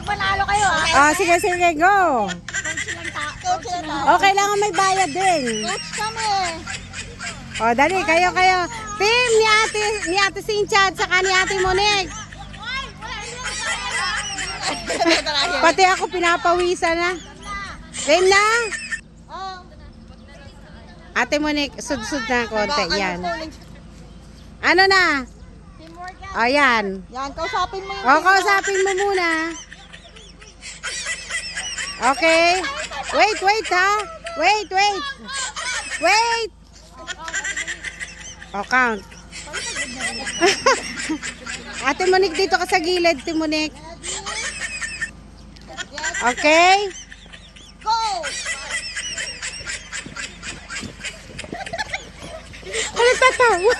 pag manalo kayo, ha? Ah, sige, sige, go. Coach lang tayo. O, kailangan may bayad din. Coach kami. O, dali, kayo. Team ni Ate Cynthia at saka ni Ate Monique. Pati ako pinapawisan na. Game na. Oh. Ate Monique, sud-sud na konti. Yan. Ano Ano na? Teamwork yan. O, yan. Yan, kausapin mo yung O, kausapin mo muna. Okay. Wait, ha? Wait. O, count. Ate Monique, dito ka sa gilid, Ate Monique. Okay? Go! Ano tatawa?